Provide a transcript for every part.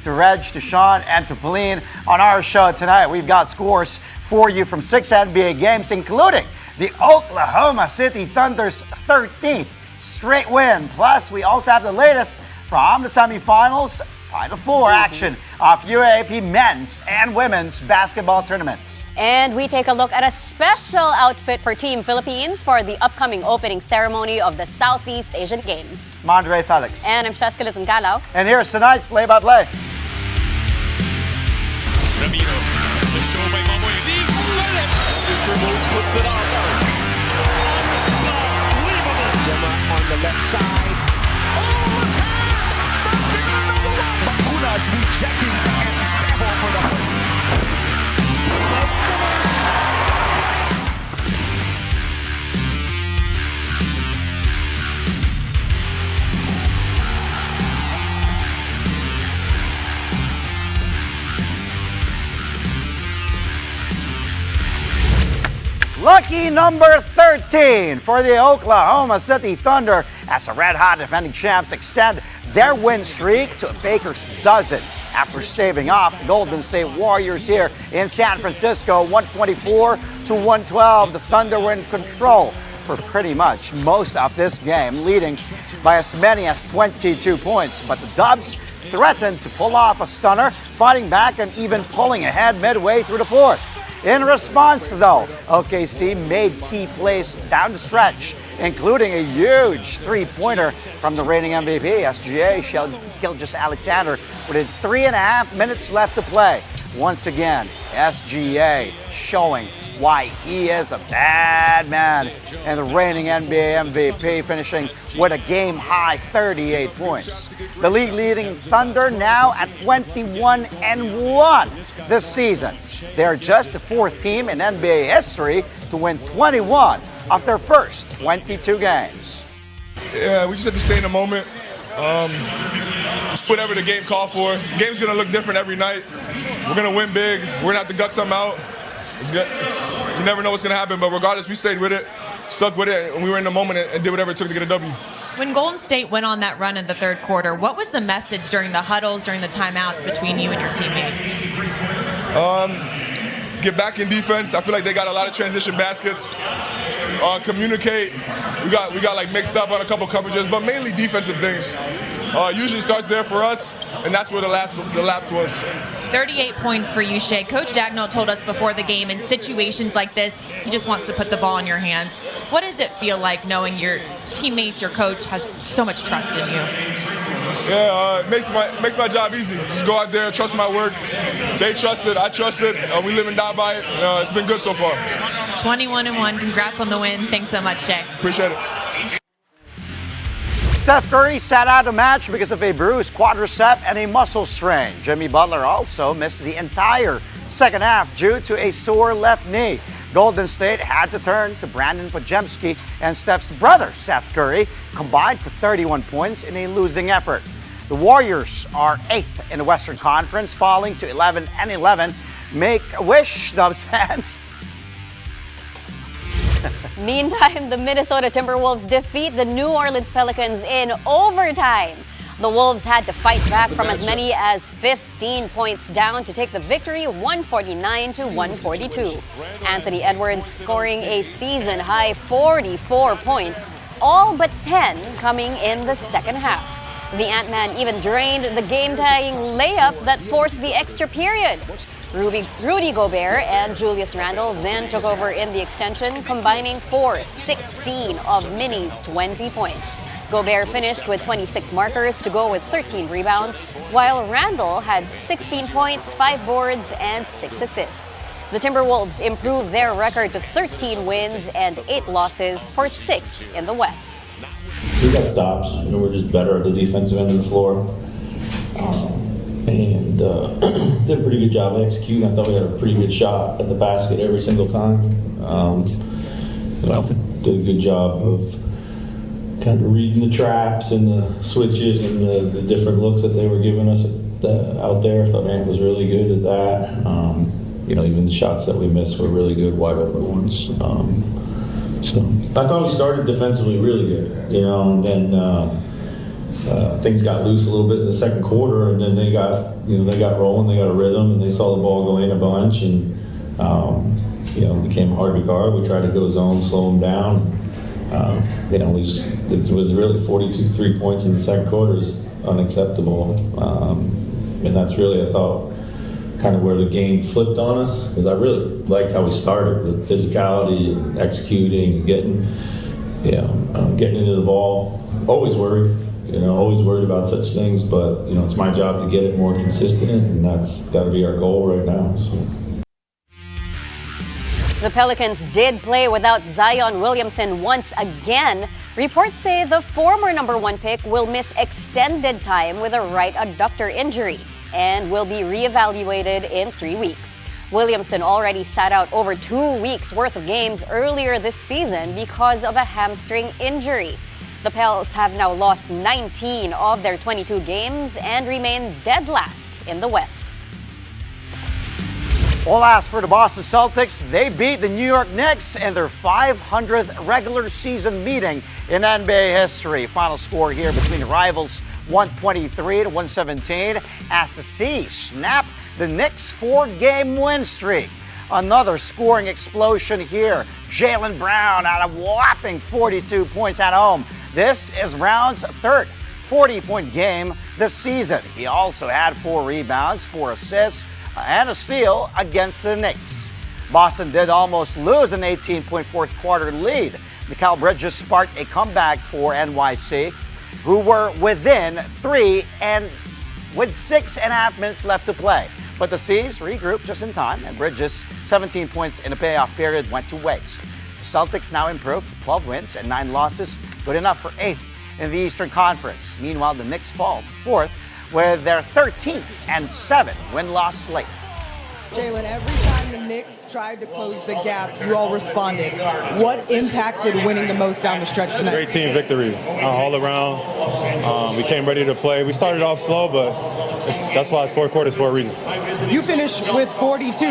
to Reg, to Sean, and to Pauline. On our show tonight, we've got scores for you from 6 NBA games, including the Oklahoma City Thunder's 13th straight win. Plus, we also have the latest from the semifinals, Final Four action of UAAP men's and women's basketball tournaments. And we take a look at a special outfit for Team Philippines for the upcoming opening ceremony of the Southeast Asian Games. I'm Andre Felix. And I'm Cheska Litungkalaw. And here's tonight's play-by-play. Ramiro, the show by Mamoy Lee, puts it on. Unbelievable. Gemma on the left side. Oh, stopping another one. Bakunas rejecting Estevo for the Lucky number 13 for the Oklahoma City Thunder as the red-hot defending champs extend their win streak to a baker's dozen after staving off the Golden State Warriors here in San Francisco, 124 to 112. The Thunder were in control for pretty much most of this game, leading by as many as 22 points. But the Dubs threatened to pull off a stunner, fighting back and even pulling ahead midway through the fourth. In response, though, OKC made key plays down the stretch, including a huge three-pointer from the reigning MVP, SGA Gilgeous-Alexander, with 3.5 minutes left to play. Once again, SGA showing why he is a bad man, and the reigning NBA MVP finishing with a game-high 38 points. The league-leading Thunder now at 21-1 this season. They are just the fourth team in NBA history to win 21 of their first 22 games. Yeah, we just have to stay in the moment. Whatever the game called for. The game's going to look different every night. We're going to win big. We're going to have to gut something out. You never know what's going to happen, but regardless, we stayed with it, stuck with it, and we were in the moment and did whatever it took to get a W. When Golden State went on that run in the third quarter, what was the message during the huddles, during the timeouts between you and your teammates? Get back in defense. I feel like they got a lot of transition baskets. Communicate. We got like mixed up on a couple coverages, but mainly defensive things. Usually starts there for us, and that's where the lapse was. 38 points for you, Shea. Coach Dagnall told us before the game, in situations like this, he just wants to put the ball in your hands. What does it feel like knowing your teammates, your coach has so much trust in you? Yeah, it makes my job easy. Just go out there, trust my work. They trust it, I trust it. We live and die by it. It's been good so far. 21-1. Congrats on the win. Thanks so much, Shea. Appreciate it. Steph Curry sat out a match because of a bruised quadricep and a muscle strain. Jimmy Butler also missed the entire second half due to a sore left knee. Golden State had to turn to Brandon Podziemski and Steph's brother, Seth Curry, combined for 31 points in a losing effort. The Warriors are 8th in the Western Conference, falling to 11-11. Make a wish, Dubs fans. Meantime, the Minnesota Timberwolves defeat the New Orleans Pelicans in overtime. The Wolves had to fight back from as many as 15 points down to take the victory 149 to 142. Anthony Edwards scoring a season-high 44 points, all but 10 coming in the second half. The Ant-Man even drained the game-tying layup that forced the extra period. Rudy Gobert and Julius Randle then took over in the extension, combining for 16 of Minnie's 20 points. Gobert finished with 26 markers to go with 13 rebounds, while Randle had 16 points, 5 boards, and 6 assists. The Timberwolves improved their record to 13 wins and 8 losses for 6th in the West. We got stops. We're just better at the defensive end of the floor. And did a pretty good job executing. I thought we had a pretty good shot at the basket every single time. Did a good job of kind of reading the traps and the switches and the different looks that they were giving us out there. I thought Ant was really good at that. Even the shots that we missed were really good, wide open ones. So I thought we started defensively really good, and then things got loose a little bit in the second quarter, and then they got rolling, they got a rhythm, and they saw the ball go in a bunch, and it became hard to guard. We tried to go zone, slow them down. It was really 43 points in the second quarter is unacceptable, and that's really, I thought, kind of where the game flipped on us, because I really liked how we started with physicality and executing and getting into the ball. Always worried about such things, but it's my job to get it more consistent, and that's got to be our goal right now. So. The Pelicans did play without Zion Williamson once again. Reports say the former #1 pick will miss extended time with a right adductor injury and will be reevaluated in 3 weeks. Williamson already sat out over 2 weeks worth of games earlier this season because of a hamstring injury. The Pels have now lost 19 of their 22 games and remain dead last in the West. Well, as for the Boston Celtics, they beat the New York Knicks in their 500th regular season meeting in NBA history. Final score here between the rivals, 123-117, as the C's snap the Knicks' 4-game win streak. Another scoring explosion here. Jaylen Brown had a whopping 42 points at home. This is Brown's third 40-point game this season. He also had 4 rebounds, 4 assists, and a steal against the Knicks. Boston did almost lose an 18-point fourth quarter lead. Mikal Bridges sparked a comeback for NYC, who were within 3 and with 6.5 minutes left to play. But the C's regrouped just in time, and Bridges' 17 points in the payoff period went to waste. The Celtics now improved to 12 wins and 9 losses, good enough for 8th in the Eastern Conference. Meanwhile, the Knicks fall to 4th with their 13th and 7th win-loss slate. Jaylen, every time the Knicks tried to close the gap, you all responded. What impacted winning the most down the stretch tonight? Great team victory all around. We came ready to play. We started off slow, but that's why it's 4 quarters for a reason. You finished with 42.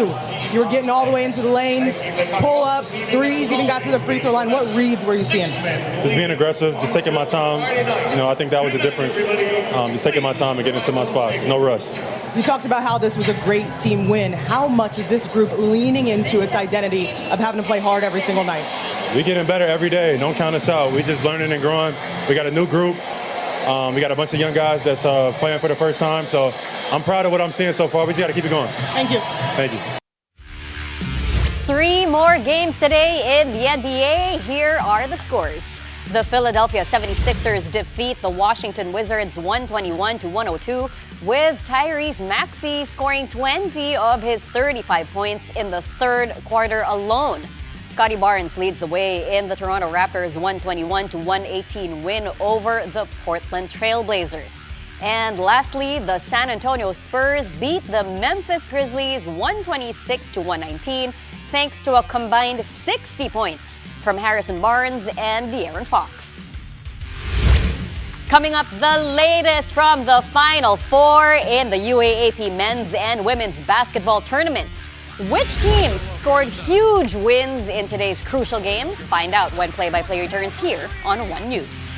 You were getting all the way into the lane, pull-ups, threes, even got to the free throw line. What reads were you seeing? Just being aggressive, just taking my time. I think that was the difference. Just taking my time and getting into my spots. No rush. You talked about how this was a great team win. How much is this group leaning into its identity of having to play hard every single night? We're getting better every day. Don't count us out. We're just learning and growing. We got a new group. We got a bunch of young guys that's playing for the first time. So I'm proud of what I'm seeing so far. We just got to keep it going. Thank you. Thank you. 3 more games today in the NBA. Here are the scores. The Philadelphia 76ers defeat the Washington Wizards 121-102, with Tyrese Maxey scoring 20 of his 35 points in the third quarter alone. Scotty Barnes leads the way in the Toronto Raptors 121-118 win over the Portland Trail Blazers. And lastly, the San Antonio Spurs beat the Memphis Grizzlies 126-119 thanks to a combined 60 points from Harrison Barnes and De'Aaron Fox. Coming up, the latest from the Final Four in the UAAP men's and women's basketball tournaments. Which teams scored huge wins in today's crucial games? Find out when play-by-play returns here on One News.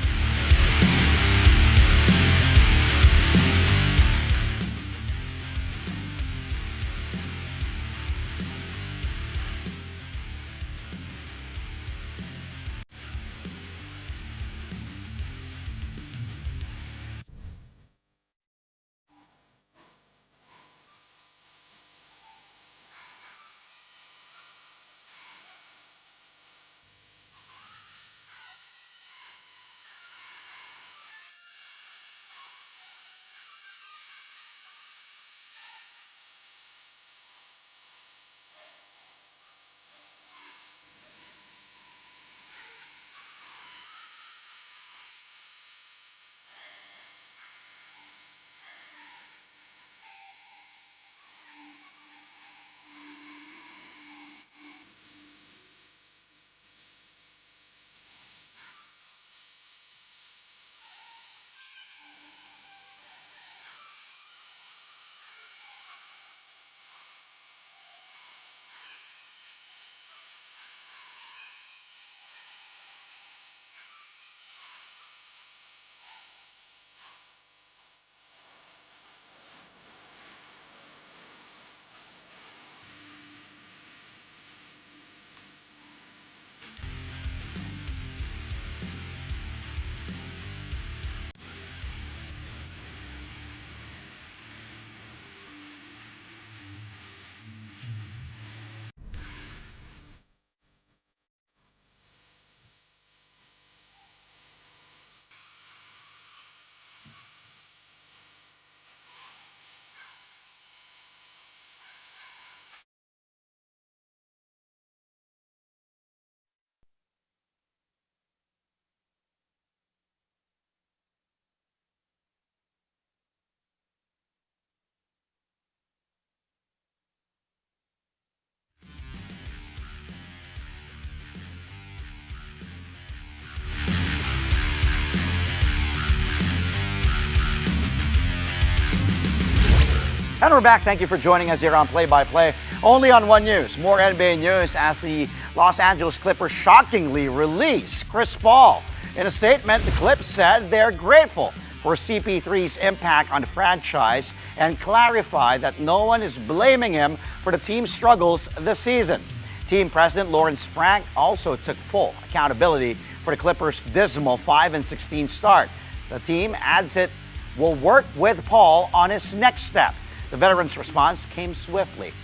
And we're back. Thank you for joining us here on Play by Play. Only on One News. More NBA news as the Los Angeles Clippers shockingly release Chris Paul. In a statement, the Clips said they're grateful for CP3's impact on the franchise and clarified that no one is blaming him for the team's struggles this season. Team President Lawrence Frank also took full accountability for the Clippers' dismal 5-16 start. The team adds it will work with Paul on his next step. The veteran's response came swiftly.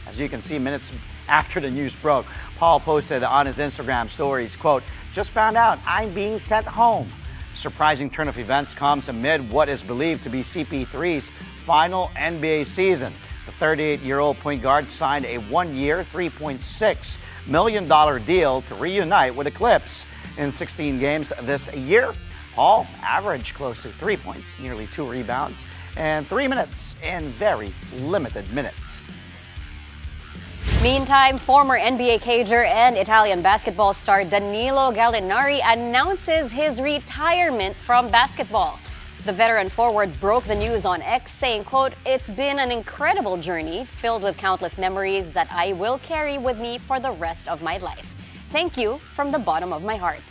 As you can see, minutes after the news broke, Paul posted on his Instagram stories, quote, "Just found out I'm being sent home." The surprising turn of events comes amid what is believed to be CP3's final NBA season. The 38-year-old point guard signed a one-year, $3.6 million deal to reunite with the Clips. In 16 games this year, Paul averaged close to 3 points, nearly 2 rebounds, and 3 minutes in very limited minutes. Meantime, former NBA cager and Italian basketball star Danilo Gallinari announces his retirement from basketball. The veteran forward broke the news on X, saying, quote, "It's been an incredible journey filled with countless memories that I will carry with me for the rest of my life. Thank you from the bottom of my heart."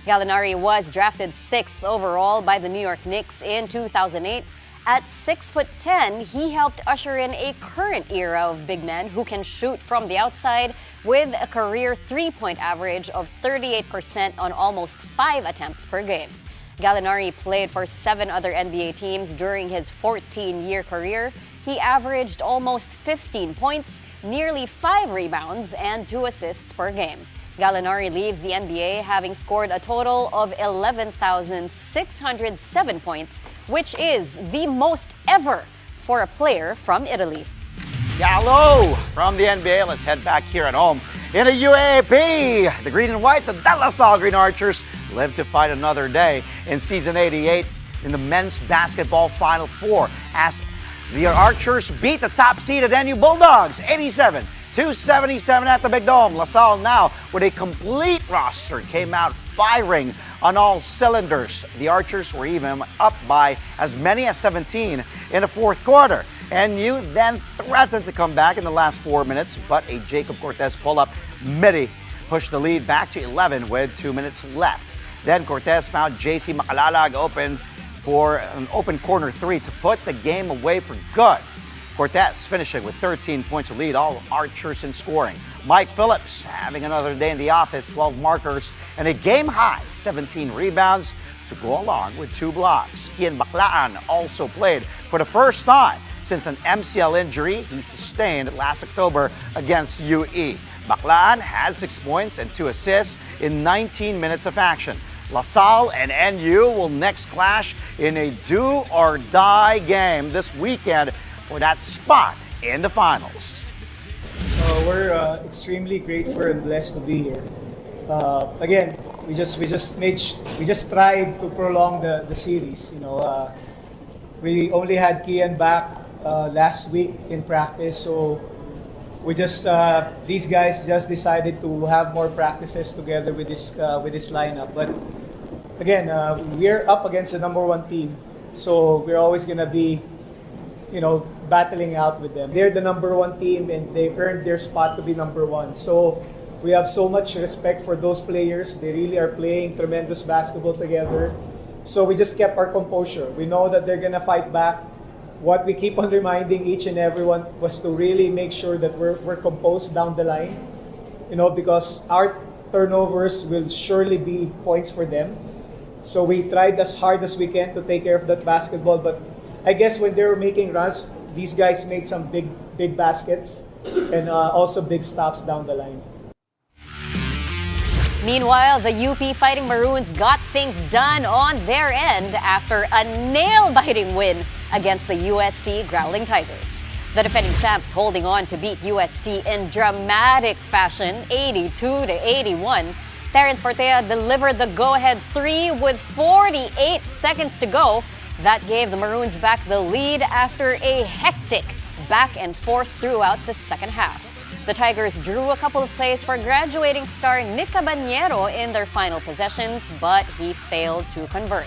Gallinari was drafted 6th overall by the New York Knicks in 2008. At 6'10", he helped usher in a current era of big men who can shoot from the outside with a career three-point average of 38% on almost 5 attempts per game. Gallinari played for 7 other NBA teams during his 14-year career. He averaged almost 15 points, nearly 5 rebounds, and 2 assists per game. Gallinari leaves the NBA having scored a total of 11,607 points, which is the most ever for a player from Italy. Gallo from the NBA. Let's head back here at home. In the UAAP, the green and white, the De La Salle Green Archers live to fight another day in season 88 in the men's basketball Final Four as the Archers beat the top seeded NU Bulldogs 87-277 at the Big Dome. La Salle now with a complete roster came out firing on all cylinders. The Archers were even up by as many as 17 in the fourth quarter. NU then threatened to come back in the last 4 minutes, but a Jacob Cortez pull-up midi pushed the lead back to 11 with 2 minutes left. Then Cortez found JC Macalalag open for an open corner 3 to put the game away for good. Cortez finishing with 13 points to lead all Archers in scoring. Mike Phillips having another day in the office, 12 markers and a game-high 17 rebounds to go along with 2 blocks. Kian Baclaan also played for the first time since an MCL injury he sustained last October against UE. Baclaan had 6 points and 2 assists in 19 minutes of action. La Salle and NU will next clash in a do-or-die game this weekend for that spot in the finals. We're extremely grateful and blessed to be here. Again, we just tried to prolong the series. We only had Kian back last week in practice, so we these guys just decided to have more practices together with this lineup. But again, we're up against the number 1 team, so we're always gonna be, battling out with them. They're the number 1 team and they earned their spot to be number 1. So we have so much respect for those players. They really are playing tremendous basketball together. So we just kept our composure. We know that they're gonna fight back. What we keep on reminding each and everyone was to really make sure that we're composed down the line, because our turnovers will surely be points for them. So we tried as hard as we can to take care of that basketball, but I guess when they were making runs, these guys made some big baskets and also big stops down the line. Meanwhile, the UP Fighting Maroons got things done on their end after a nail-biting win against the UST Growling Tigers. The defending champs holding on to beat UST in dramatic fashion, 82-81. Terence Fortea delivered the go-ahead 3 with 48 seconds to go. That gave the Maroons back the lead after a hectic back and forth throughout the second half. The Tigers drew a couple of plays for graduating star Nick Cabanero in their final possessions, but he failed to convert.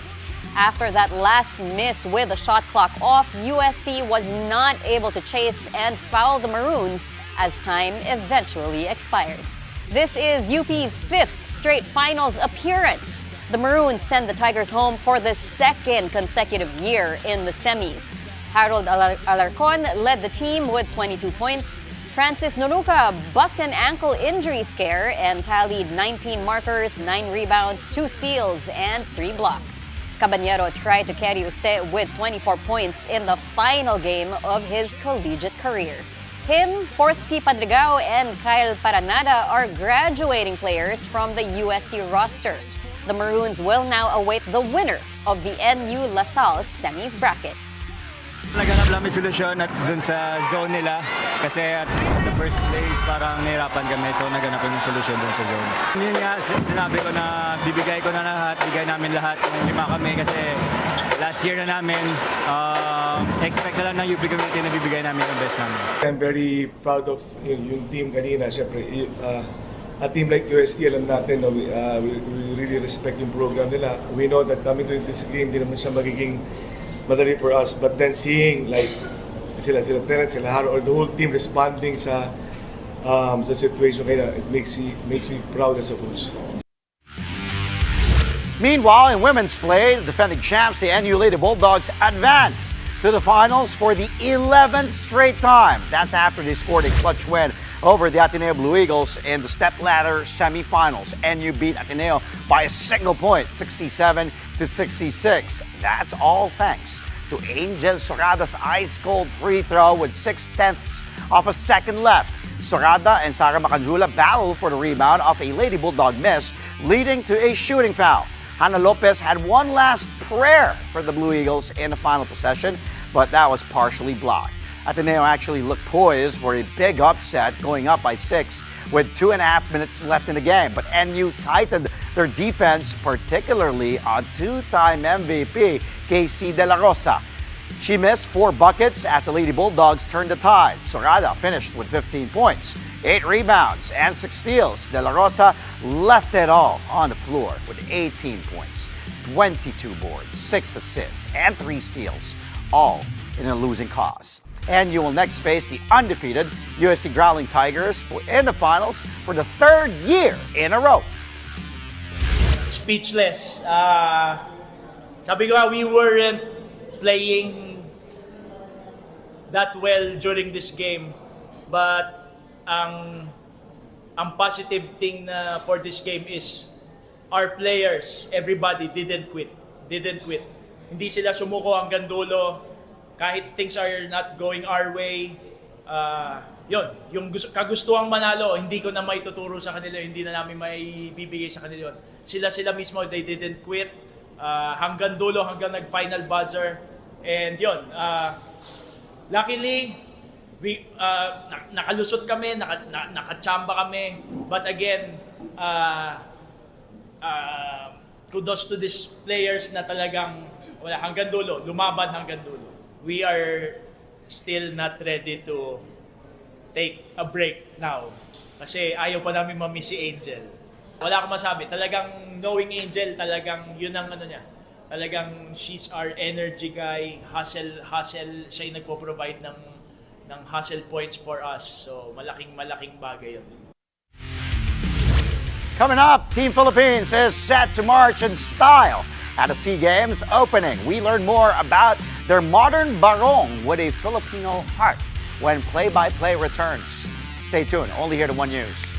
After that last miss with the shot clock off, UST was not able to chase and foul the Maroons as time eventually expired. This is UP's 5th straight finals appearance. The Maroons send the Tigers home for the 2nd consecutive year in the semis. Harold Alarcon led the team with 22 points. Francis Nonuka bucked an ankle injury scare and tallied 19 markers, 9 rebounds, 2 steals, and 3 blocks. Caballero tried to carry Uste with 24 points in the final game of his collegiate career. Him, Fortsky Padrigao, and Kyle Paranada are graduating players from the UST roster. The Maroons will now await the winner of the NU LaSalle semis bracket. Naganap lang may solusyon at dun sa zone nila kasi at the first place parang nahirapan kami so naganap yung solusyon dun sa zone. Yun nga sinabi ko na bibigay ko na lahat, bigay namin lahat ng 5 kami kasi last year na namin expect na lang ng UP community na bibigay namin yung best namin. I'm very proud of yung team kanina. Siyempre, a team like UST, alam natin, we really respect yung program nila. We know that coming to this game, hindi naman siya magiging madali for us. But then seeing like sila Terence, sila Haro, or the whole team responding sa situation kaya it makes me proud as a coach. Meanwhile, in women's play, the defending champs, the NU Lady Bulldogs, advance to the finals for the 11th straight time. That's after they scored a clutch win over the Ateneo Blue Eagles in the stepladder semifinals. NU beat Ateneo by a single point, 67-66. That's all thanks to Angel Sorada's ice-cold free throw with 6/10 of a second left. Sorada and Sara Macanjula battle for the rebound off a Lady Bulldog miss, leading to a shooting foul. Hannah Lopez had one last prayer for the Blue Eagles in the final possession, but that was partially blocked. Ateneo actually looked poised for a big upset, going up by 6 with 2.5 minutes left in the game. But NU tightened their defense, particularly on two-time MVP KC De La Rosa. She missed 4 buckets as the Lady Bulldogs turned the tide. Sorada finished with 15 points, 8 rebounds, and 6 steals. De La Rosa left it all on the floor with 18 points, 22 boards, 6 assists, and 3 steals, all in a losing cause. And you will next face the undefeated UST Growling Tigers in the finals for the 3rd year in a row. Speechless. Sabi ko, we weren't playing that well during this game, but ang positive thing na for this game is our players, everybody didn't quit. Hindi sila sumuko hanggang dulo kahit things are not going our way. Yung kagustuhang manalo, hindi ko na maituturo sa kanila, hindi na namin maibibigay sa kanila yun. Sila mismo, they didn't quit hanggang dulo, hanggang nag-final buzzer. And yun, luckily, nakalusot kami, nakachamba kami. But again, kudos to these players na talagang hanggang dulo, lumaban hanggang dulo. We are still not ready to take a break now. Kasi ayaw pa namin mamiss si Angel. Wala akong masabi. Talagang knowing Angel, talagang yun ang ano niya. Talagang she's our energy guy. Hustle. Siya yung nagpo-provide ng hustle points for us. So malaking bagay yun. Coming up, Team Philippines is set to march in style at the SEA Games opening. We learn more about their modern barong with a Filipino heart when play-by-play returns. Stay tuned, only here to One News.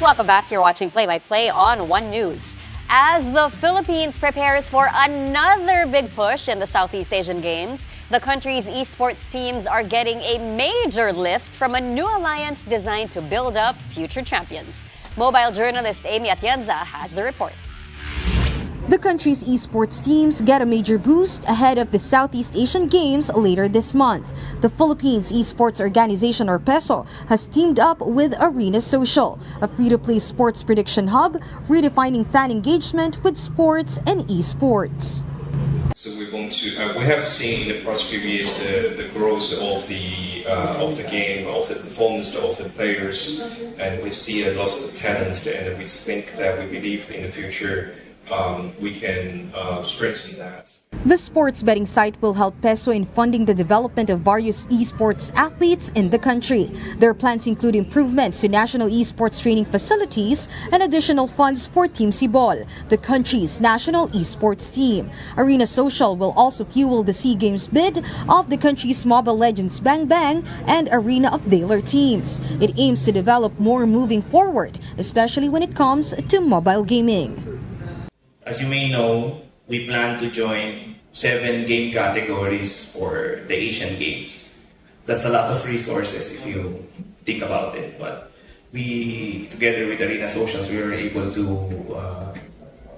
Welcome back. You're watching Play-by-Play on One News. As the Philippines prepares for another big push in the Southeast Asian Games, the country's esports teams are getting a major lift from a new alliance designed to build up future champions. Mobile journalist Amy Atienza has the report. The country's esports teams get a major boost ahead of the Southeast Asian Games later this month. The Philippines Esports Organization, or PESO, has teamed up with Arena Social, a free-to-play sports prediction hub, redefining fan engagement with sports and esports. So we're going to. We have seen in the past few years the growth of the game, of the performance of the players, and we see a lot of talents, and we think that we believe in the future. We can strengthen that. The sports betting site will help PESO in funding the development of various esports athletes in the country. Their plans include improvements to national esports training facilities and additional funds for Team Cibol, the country's national esports team. Arena Social will also fuel the SEA Games bid of the country's Mobile Legends Bang Bang and Arena of Valor teams. It aims to develop more moving forward, especially when it comes to mobile gaming. As you may know, we plan to join 7 game categories for the Asian Games. That's a lot of resources if you think about it, but we, together with Arena Socials, we were able to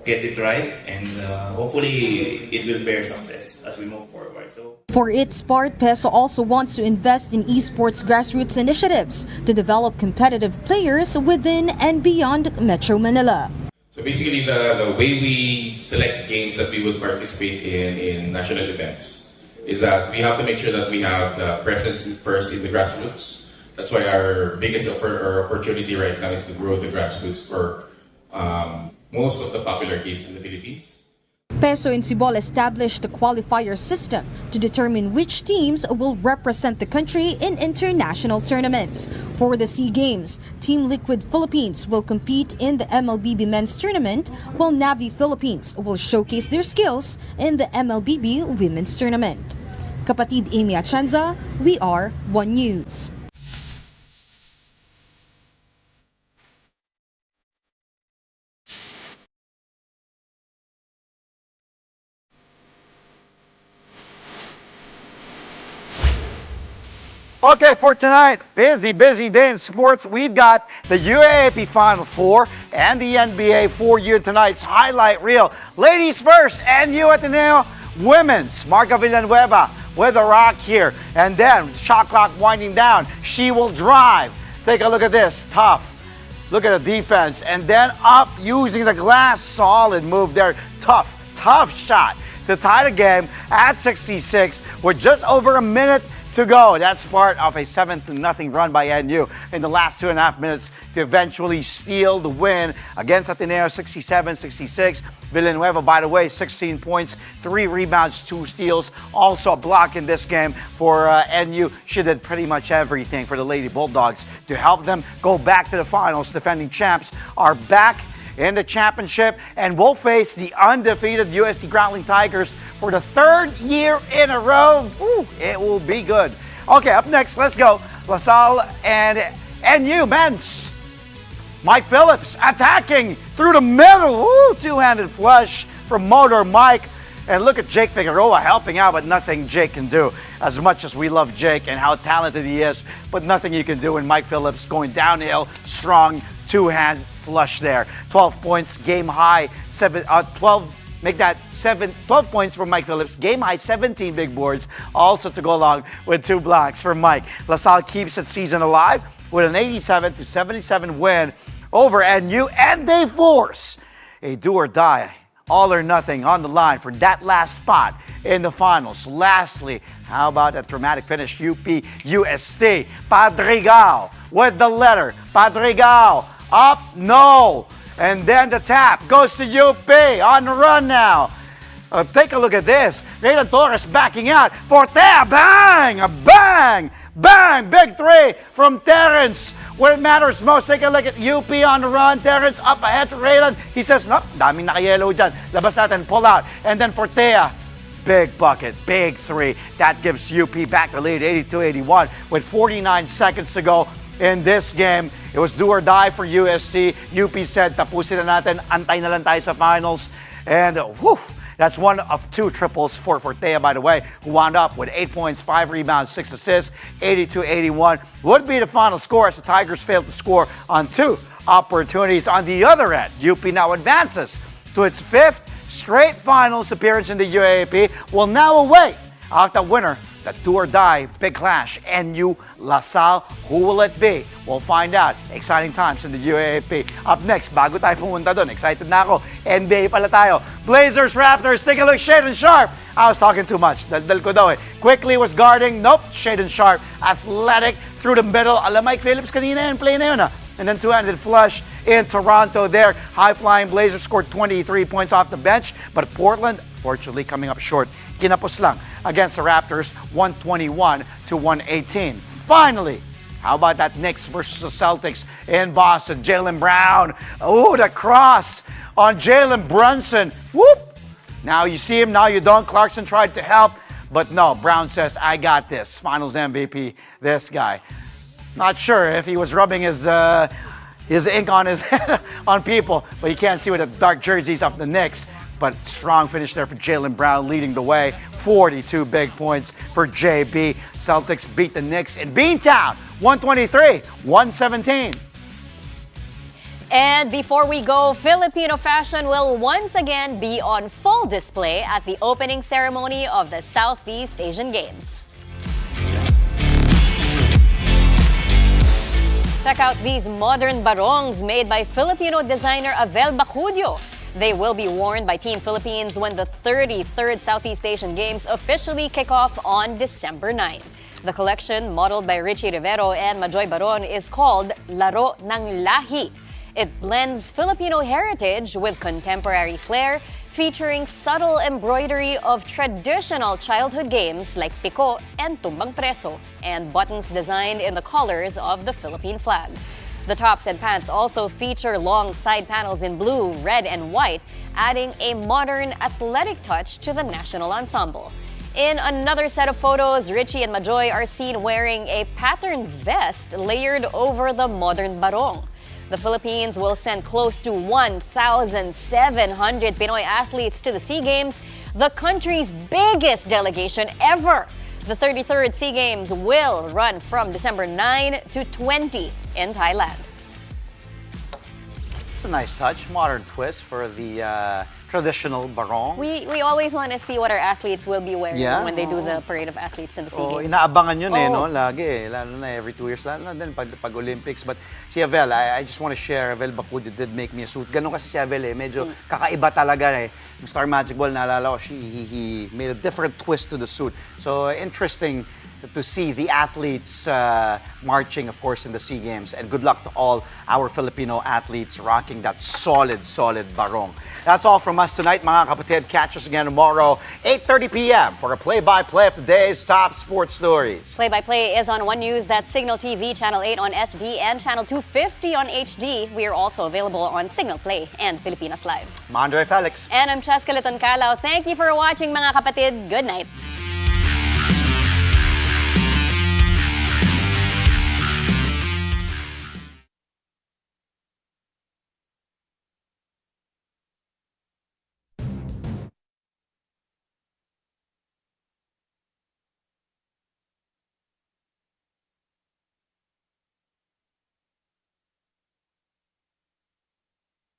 get it right, and hopefully it will bear success as we move forward. For its part, PESO also wants to invest in esports grassroots initiatives to develop competitive players within and beyond Metro Manila. So basically, the way we select games that we would participate in national events is that we have to make sure that we have the presence first in the grassroots. That's why our biggest opportunity right now is to grow the grassroots for most of the popular games in the Philippines. PESO and Cibol established a qualifier system to determine which teams will represent the country in international tournaments. For the SEA Games, Team Liquid Philippines will compete in the MLBB Men's Tournament, while Navy Philippines will showcase their skills in the MLBB Women's Tournament. Kapatid Amy Atienza, we are One News. Okay, for tonight, busy day in sports. We've got the UAAP Final Four and the NBA for you tonight's highlight reel. Ladies first, NU Ateneo Women's. Marca Villanueva with a rock here. And then, shot clock winding down. She will drive. Take a look at this. Tough. Look at the defense. And then up using the glass. Solid move there. Tough shot to tie the game at 66 with just over a minute to go. That's part of a 7-0 run by NU in the last 2.5 minutes to eventually steal the win against Ateneo 67-66. Villanueva, by the way, 16 points, 3 rebounds, 2 steals. Also a block in this game for NU. She did pretty much everything for the Lady Bulldogs to help them go back to the finals. Defending champs are back in the championship and will face the undefeated UST Growling Tigers for the 3rd year in a row. Ooh, it will be good. Okay, up next, let's go. LaSalle and NU men's. Mike Phillips attacking through the middle. Ooh, two-handed flush from Motor Mike. And look at Jake Figueroa helping out, but nothing Jake can do. As much as we love Jake and how talented he is, but nothing you can do when Mike Phillips going downhill, strong, two-hand flush there. 12 points, game high, 12 points for Mike Phillips. Game high, 17 big boards. Also to go along with 2 blocks for Mike. LaSalle keeps its season alive with an 87-77 win over NU, and they force a do or die, all or nothing on the line for that last spot in the finals. Lastly, how about a dramatic finish? UP-UST. Padrigal with the letter. Padrigal up, no. And then the tap goes to UP on the run now. Take a look at this. Raylan Torres backing out. Fortea, bang! A bang! Bang! Big 3 from Terrence. Where it matters most, take a look at UP on the run. Terrence up ahead to Raylan. He says, nope, daming naka-yellow dyan. Labas natin, pull out. And then Fortea, big bucket, big 3. That gives UP back the lead, 82-81, with 49 seconds to go in this game. It was do or die for USC. UP said, tapusin na natin, antay na lang tayo sa finals. And whew, that's one of 2 triples for Fortea, by the way, who wound up with 8 points, 5 rebounds, 6 assists, 82-81. Would be the final score as the Tigers failed to score on 2 opportunities. On the other end, UP now advances to its 5th straight finals appearance in the UAAP, will now await after winner the do or die big clash, NU LaSalle. Who will it be? We'll find out. Exciting times in the UAAP. Up next, bago tayo pumunta doon, excited na ako. NBA pala tayo. Blazers, Raptors, take a look. Shaedon Sharpe. I was talking too much. Daldal ko daw eh. Quickly was guarding. Nope. Shaedon Sharpe. Athletic through the middle. Alam Mike Phillips kanina yung play na yun ah. And then two-handed flush in Toronto there. High-flying Blazers scored 23 points off the bench, but Portland, fortunately, coming up short. Kinapos lang against the Raptors, 121-118. Finally, how about that Knicks versus the Celtics in Boston? Jaylen Brown. Oh, the cross on Jalen Brunson. Whoop! Now you see him, now you don't. Clarkson tried to help, but no. Brown says, I got this. Finals MVP, this guy. Not sure if he was rubbing his ink on his on people, but you can't see with the dark jerseys of the Knicks. But strong finish there for Jaylen Brown, leading the way. 42 big points for JB. Celtics beat the Knicks in Beantown, 123-117. And before we go, Filipino fashion will once again be on full display at the opening ceremony of the Southeast Asian Games. Check out these modern barongs made by Filipino designer Avel Bacudio. They will be worn by Team Philippines when the 33rd Southeast Asian Games officially kick off on December 9. The collection, modeled by Richie Rivero and Majoy Baron, is called Laro ng Lahi. It blends Filipino heritage with contemporary flair, featuring subtle embroidery of traditional childhood games like Piko and Tumbang Preso, and buttons designed in the colors of the Philippine flag. The tops and pants also feature long side panels in blue, red, and white, adding a modern athletic touch to the national ensemble. In another set of photos, Richie and Majoy are seen wearing a patterned vest layered over the modern barong. The Philippines will send close to 1,700 Pinoy athletes to the SEA Games, the country's biggest delegation ever. The 33rd SEA Games will run from December 9 to 20 in Thailand. It's a nice touch, modern twist for the traditional barong. We always want to see what our athletes will be wearing when they do the parade of athletes in the SEA Games. Inaabangan yun no? Lagi eh. Lalo na every 2 years. Lalo na din pag Olympics. But si Avel, I just want to share, Avel Bacudio did make me a suit. Ganun kasi si Avel eh. Medyo kakaiba talaga eh. Yung Star Magic Ball, naalala ko, he made a different twist to the suit. So interesting to see the athletes marching, of course, in the SEA Games. And good luck to all our Filipino athletes rocking that solid barong. That's all from us tonight, mga kapatid. Catch us again tomorrow, 8:30 p.m. for a play-by-play of today's top sports stories. Play-by-play is on One News, that's Signal TV, Channel 8 on SD, and Channel 250 on HD. We are also available on Signal Play and Pilipinas Live. I'm Andre Felix. And I'm Cheska Liton Calao. Thank you for watching, mga kapatid. Good night.